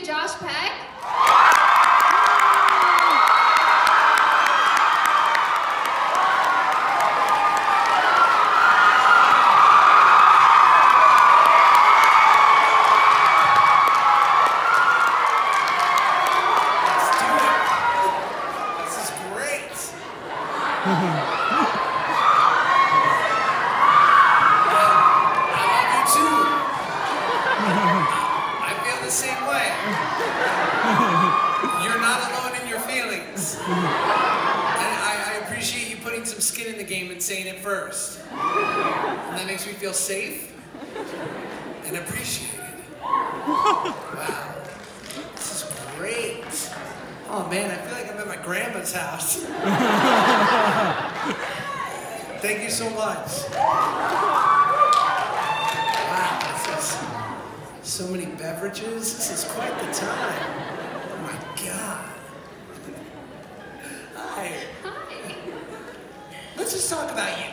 Josh Peck. Saying it first. And that makes me feel safe and appreciated. Wow. This is great. Oh man, I feel like I'm at my grandma's house. Thank you so much. Wow, this is so many beverages. This is quite the time. Oh my God. Hi. Let's just talk about you.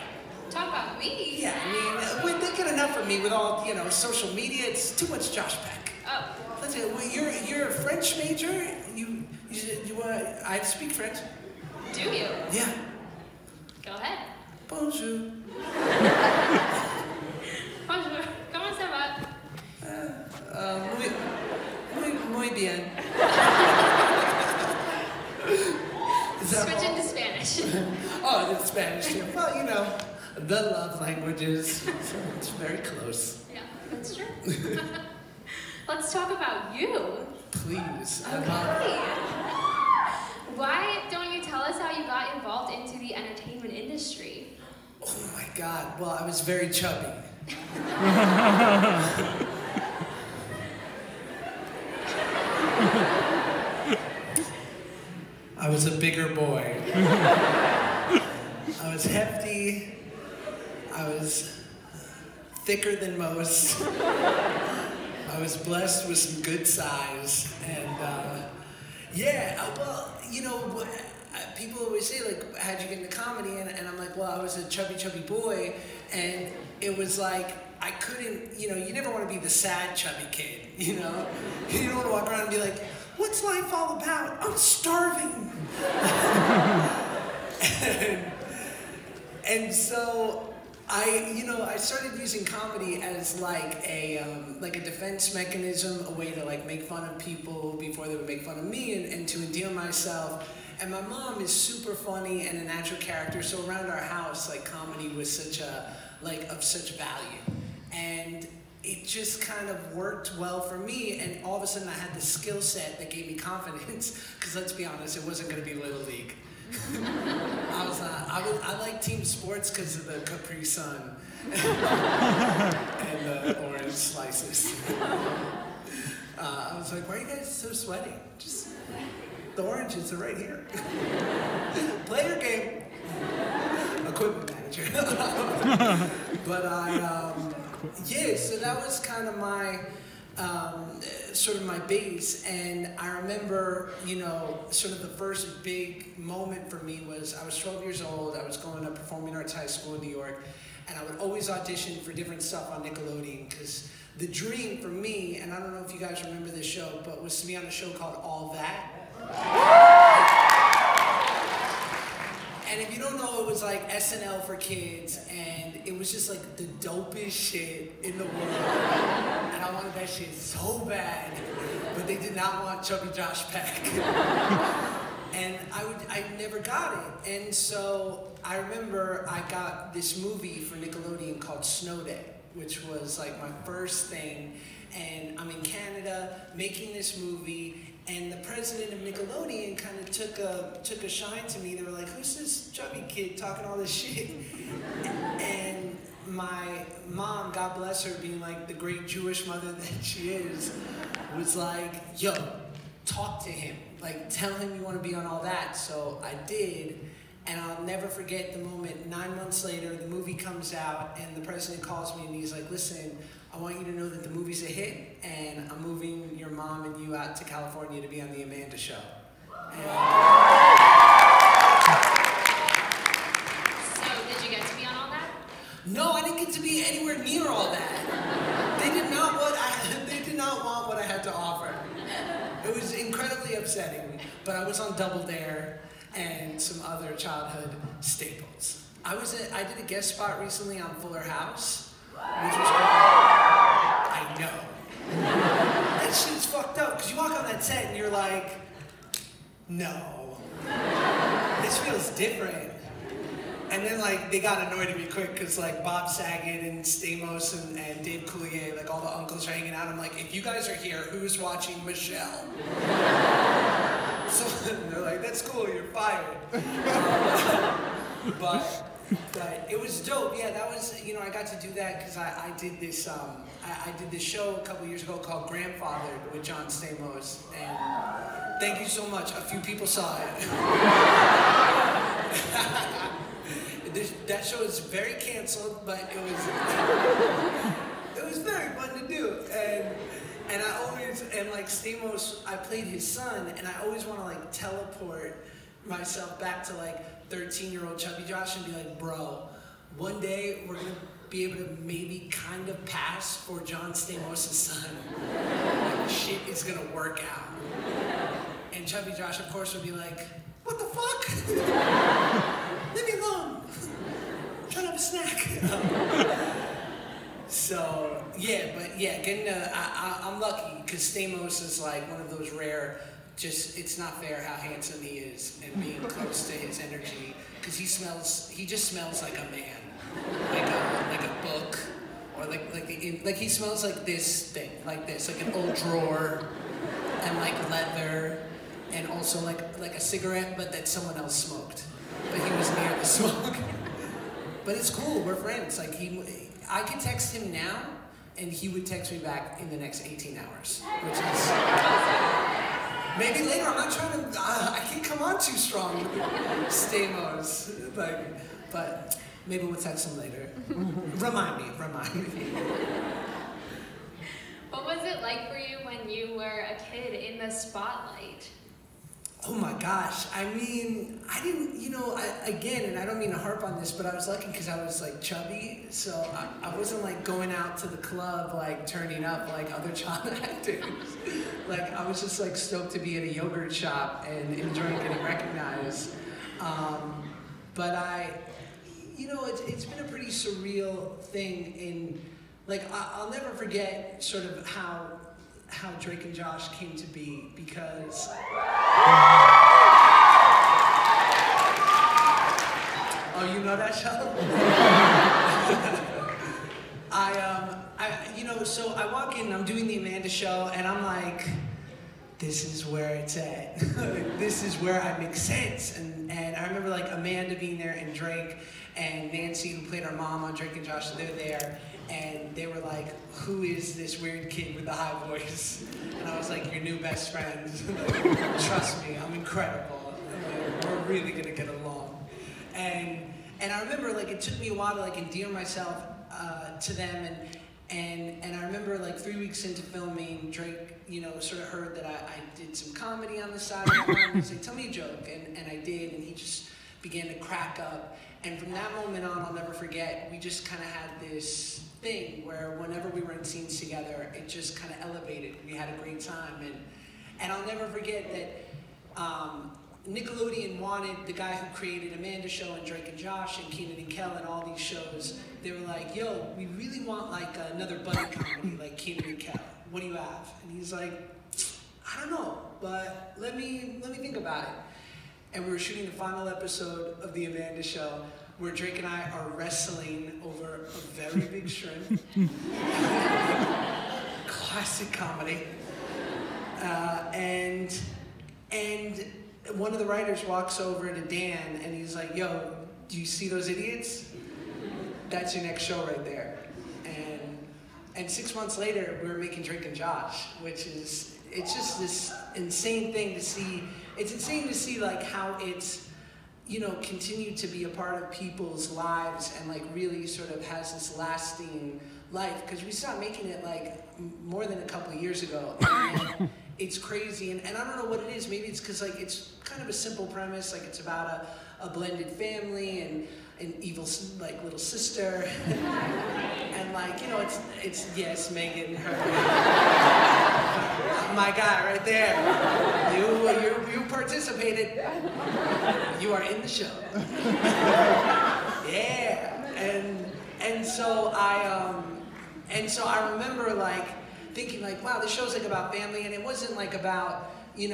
Talk about me? Yeah, I mean, they get enough of me with all, you know, social media. It's too much Josh Peck. Oh. Let's say, well, you're a French major? You I speak French. Do you? Yeah. Go ahead. Bonjour. Bonjour. Comment ça va? Muy bien. Switch into Spanish. Oh, it's Spanish too. Well, you know, the love languages. So it's very close. Yeah, that's true. Let's talk about you. Please. Okay. Why don't you tell us how you got involved into the entertainment industry? Oh my God. Well, I was very chubby. I was a bigger boy. I was hefty. I was thicker than most. I was blessed with some good size. And yeah, well, you know, people always say, like, how'd you get into comedy? And I'm like, well, I was a chubby boy. And it was like, I couldn't, you know, you never want to be the sad chubby kid, you know? You don't want to walk around and be like, what's life all about? I'm starving. and so I started using comedy as like a defense mechanism, a way to like make fun of people before they would make fun of me, and to endear myself. And my mom is super funny and a natural character, so around our house, like, comedy was such of such value. And it just kind of worked well for me, and all of a sudden I had the skill set that gave me confidence, because let's be honest, it wasn't going to be Little League. I like team sports because of the Capri Sun and the orange slices. I was like, why are you guys so sweaty? Just, the oranges are right here. Play your game. Equipment manager. But yeah, so that was kind of my, sort of my base. And I remember, you know, sort of the first big moment for me was I was 12 years old. I was going to Performing Arts High School in New York. And I would always audition for different stuff on Nickelodeon, because the dream for me, and I don't know if you guys remember this show, but was to be on a show called All That. And if you don't know, it was like SNL for kids, and it was just like the dopest shit in the world. And I wanted that shit so bad, but they did not want chubby Josh Peck. And I never got it. And so I remember I got this movie for Nickelodeon called Snow Day, which was like my first thing. And I'm in Canada making this movie, and the president of Nickelodeon kind of took a shine to me. They were like, who's this chubby kid talking all this shit? And my mom, God bless her, being like the great Jewish mother that she is, was like, yo, talk to him. Like, tell him you want to be on All That. So I did, and I'll never forget the moment. 9 months later, the movie comes out, and the president calls me, and he's like, listen, I want you to know that the movie's a hit, and I'm moving your mom and you out to California to be on the Amanda Show. And, so, did you get to be on All That? No, I didn't get to be anywhere near All That. They did not want what I had to offer. It was incredibly upsetting, but I was on Double Dare and some other childhood staples. I did a guest spot recently on Fuller House, which was great. I know. That shit's fucked up, because you walk on that set and you're like, no, this feels different. And then like they got annoyed at me quick because like Bob Saget and Stamos and Dave Coulier, like all the uncles are hanging out. I'm like, if you guys are here, who's watching Michelle? So they're like, that's cool, you're fired. But it was dope. Yeah, that was, you know, I got to do that because I did this I did this show a couple years ago called Grandfathered with John Stamos, and thank you so much. A few people saw it. That show is very canceled, but it was very fun to do. And I always, and like Stamos, I played his son, and I always want to like teleport myself back to like 13-year-old Chubby Josh and be like, bro, one day we're gonna be able to maybe kind of pass for John Stamos' son. Like, shit is gonna work out. And Chubby Josh, of course, would be like, what the fuck? Leave me alone. I'm trying to have a snack. So, yeah, but yeah, I'm lucky because Stamos is like one of those rare, it's not fair how handsome he is and being close to his energy, because he just smells like a man, like a book, or like he smells like this thing, like this, like an old drawer, and like leather, and also like a cigarette, but that someone else smoked, but he was near the smoke. But it's cool, we're friends. Like I could text him now, and he would text me back in the next 18 hours, which is, maybe later, I'm not trying to, I can't come on too strong with Stamos, but maybe we'll text him later. Remind me. What was it like for you when you were a kid in the spotlight? Oh my gosh, I mean, I didn't, you know, again, and I don't mean to harp on this, but I was lucky because I was like chubby, so I wasn't like going out to the club, like turning up like other child actors. Like I was just like stoked to be at a yogurt shop and enjoying getting recognized. But you know, it's been a pretty surreal thing in, like, I'll never forget sort of how Drake and Josh came to be, because oh, you know that show? You know, so I walk in, I'm doing the Amanda show, and I'm like, this is where it's at. This is where I make sense. And I remember like Amanda being there, and Drake and Nancy, who played our mom on Drake and Josh, they're there. And they were like, who is this weird kid with the high voice? And I was like, your new best friend. Like, trust me, I'm incredible. Like, we're really gonna get along. And I remember like it took me a while to like endear myself to them. And I remember like 3 weeks into filming, Drake, you know, sort of heard that I did some comedy on the side. And he's like, tell me a joke. And I did, and he just began to crack up. And from that moment on, I'll never forget, we just kind of had this thing where whenever we were in scenes together, it just kind of elevated. We had a great time. And I'll never forget that Nickelodeon wanted the guy who created Amanda Show and Drake and Josh and Keenan and Kel and all these shows. They were like, yo, we really want like another buddy comedy like Keenan and Kel. What do you have? And he's like, I don't know, but let me think about it. And we were shooting the final episode of the Amanda Show, where Drake and I are wrestling over a very big shrimp. Classic comedy. And one of the writers walks over to Dan, and he's like, yo, do you see those idiots? That's your next show right there. And 6 months later, we were making Drake and Josh, which is, it's just this insane thing to see. It's insane to see like how it's, you know, continued to be a part of people's lives and like really sort of has this lasting life, because we stopped making it like more than a couple of years ago. And it's crazy, and I don't know what it is. Maybe it's because like it's kind of a simple premise, like it's about a blended family, and an evil like little sister, and like it's yes, Megan, her, my guy right there. You participated. You are in the show. Yeah, and so I remember like thinking like, wow, this show's like about family, and it wasn't like about a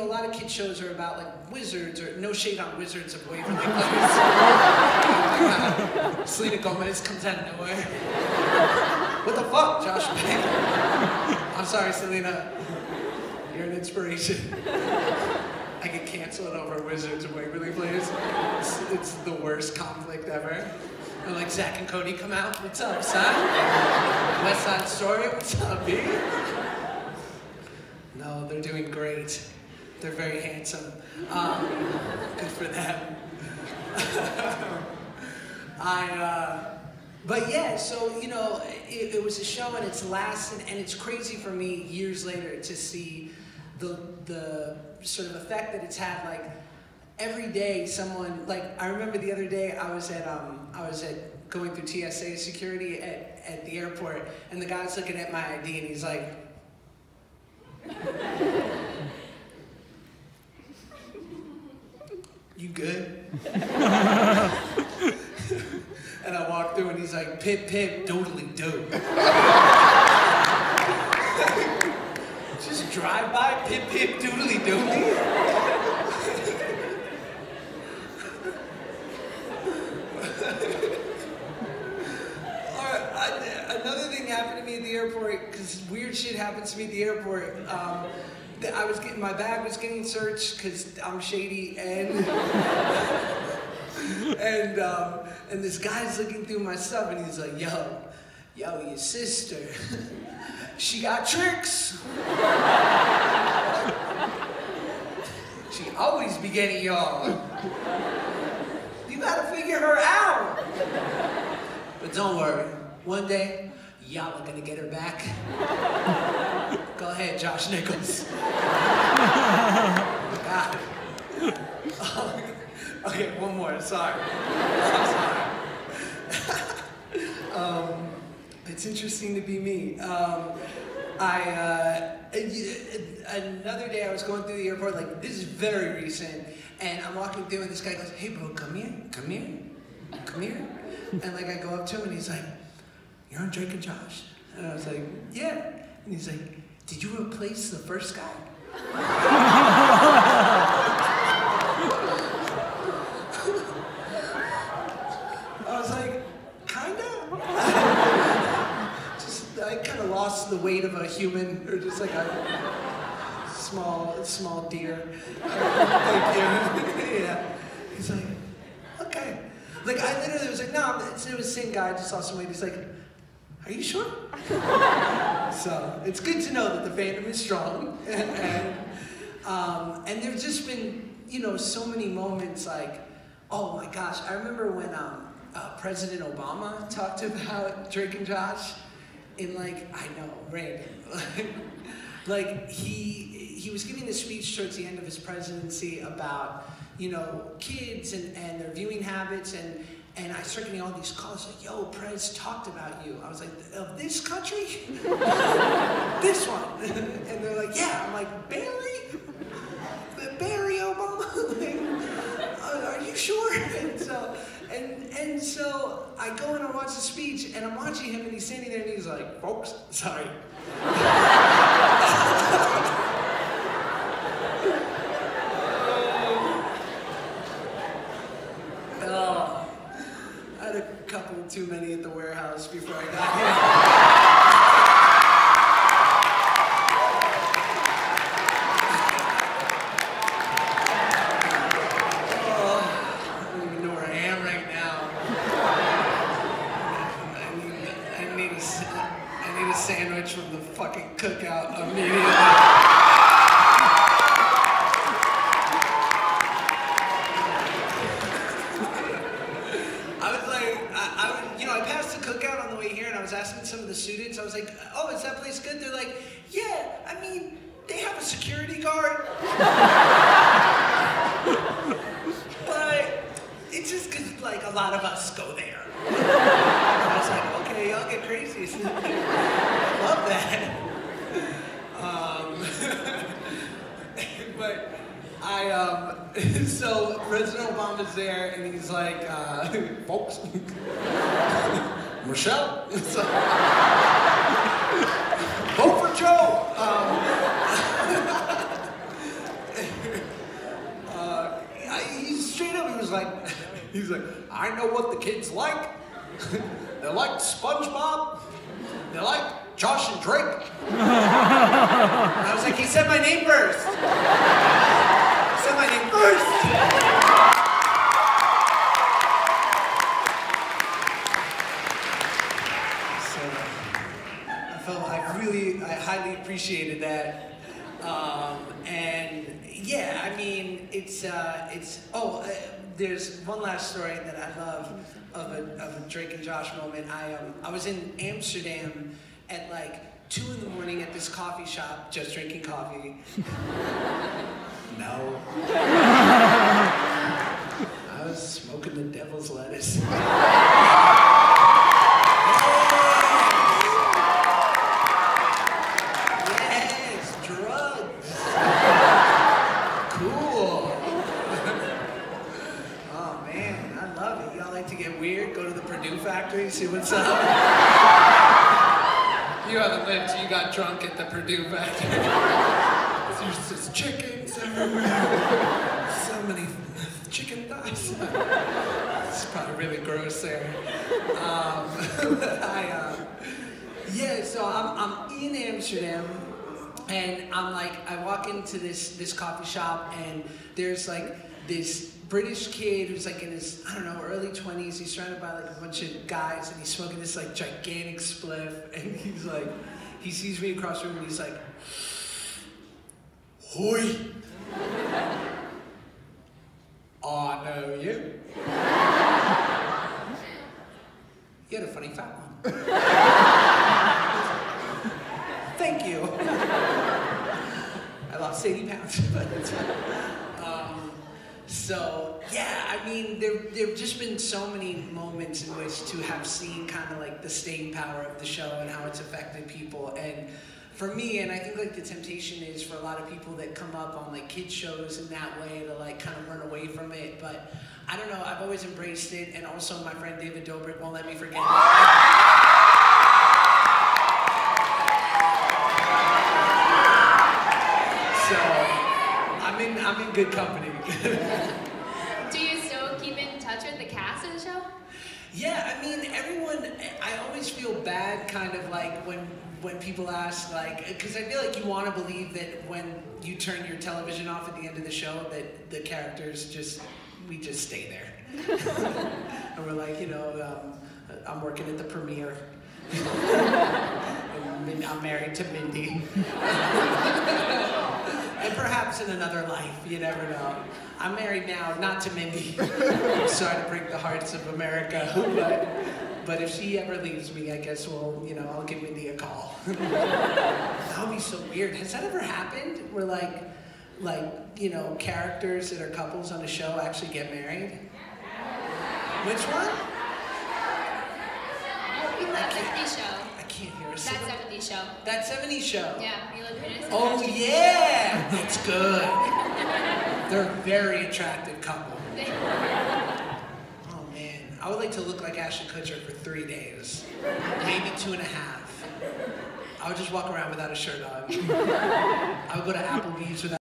lot of kids shows are about like wizards, or no shade on Wizards of Waverly Place. Selena Gomez comes out of nowhere. What the fuck, Josh? I'm sorry, Selena. You're an inspiration. I get canceled over Wizards of Waverly Place. It's the worst conflict ever. And like Zach and Cody come out. What's up, son? West Side Story. What's up, B? No, they're doing great. They're very handsome. Good for them. But yeah, so it was a show, and it's lasted, and it's crazy for me years later to see the sort of effect that it's had. Like every day, someone like I remember the other day I was at going through TSA security at the airport, and the guy's looking at my ID, and he's like. You good? And I walked through and he's like, pip, pip, doodly doo. Just drive by, pip, pip, doodly doodly. Another thing happened to me at the airport, because weird shit happens to me at the airport. My bag was getting searched because I'm shady, and this guy's looking through my stuff, and he's like, yo, your sister, she got tricks. She always be getting y'all. You gotta figure her out. But don't worry, one day, y'all are gonna get her back. Go ahead, Josh Nichols. God. Okay, one more, sorry. I'm sorry. It's interesting to be me. Another day I was going through the airport, like this is very recent, and I'm walking through and this guy goes, hey bro, come here. And like I go up to him and he's like, you're on Drake and Josh? And I was like, yeah. And he's like, did you replace the first guy? I was like, kinda? I kind of lost the weight of a human, or just like a small deer. Thank you. Yeah. He's like, okay. Like I literally was like, no, it was the same guy. I just saw somebody. He's like, are you sure? So it's good to know that the fandom is strong, and there's just been so many moments like, oh my gosh, I remember when President Obama talked about Drake and Josh in random, like he was giving a speech towards the end of his presidency about kids and their viewing habits, and I started getting all these calls like, yo, Prez talked about you. I was like, of this country? This one. And they're like, yeah. I'm like, Barry Obama? Like, are you sure? And so I go and I watch the speech, and I'm watching him, and he's standing there, and he's like, folks, sorry. Couple too many at the warehouse before I got here. Oh, I don't even know where I am right now. I need a sandwich from the fucking cookout immediately. Asking some of the students, I was like, oh, is that place good? They're like, yeah, I mean, they have a security guard. But it's just because, like, a a lot of us go there. I was like, okay, y'all get crazy. I love that. But so President Obama's there, and he's like, folks, Michelle, vote for Joe. He's straight up, he's like, I know what the kids like. They like SpongeBob. They like Josh and Drake. And I was like, he said my name first. He said my name first. I highly appreciated that, and yeah, I mean, there's one last story that I love of a Drake and Josh moment. I was in Amsterdam at like 2 in the morning at this coffee shop, just drinking coffee. No. I was smoking the devil's lettuce. See what's up? You haven't lived, you got drunk at the Purdue factory. There's just chickens everywhere. So many chicken thighs. It's probably really gross there. Yeah, so I'm in Amsterdam, and I walk into this coffee shop, and there's like this British kid who's like in his, I don't know, early 20s. He's surrounded by like a bunch of guys, and he's smoking this like gigantic spliff. And he's like, he sees me across the room, and he's like, "Hoi, I know you. You had a funny fat one." Thank you. I lost 80 pounds, but that's fine. So, yeah, I mean, there've just been so many moments in which to have seen kind of like the staying power of the show and how it's affected people. And for me, and I think like the temptation is for a lot of people that come up on like kids shows in that way to like kind of run away from it. But I don't know, I've always embraced it. And also my friend David Dobrik won't let me forget it. I'm in good company. Do you still keep in touch with the cast of the show? Yeah, I mean, I always feel bad kind of like when people ask, like, because I feel like you want to believe that when you turn your television off at the end of the show that the characters we just stay there. And we're like, I'm working at the premiere. I'm married to Mindy. And perhaps in another life, you never know. I'm married now, not to Mindy. I'm sorry to break the hearts of America, but if she ever leaves me, I guess I'll give Mindy a call. That would be so weird. Has that ever happened? Where characters that are couples on a show actually get married? Which one? That 70s show. I can't hear a That 70s show. That 70s show? Yeah, Mila Kunis. Oh yeah! It's good. They're a very attractive couple. Oh man, I would like to look like Ashton Kutcher for 3 days. Maybe 2.5. I would just walk around without a shirt on. I would go to Applebee's without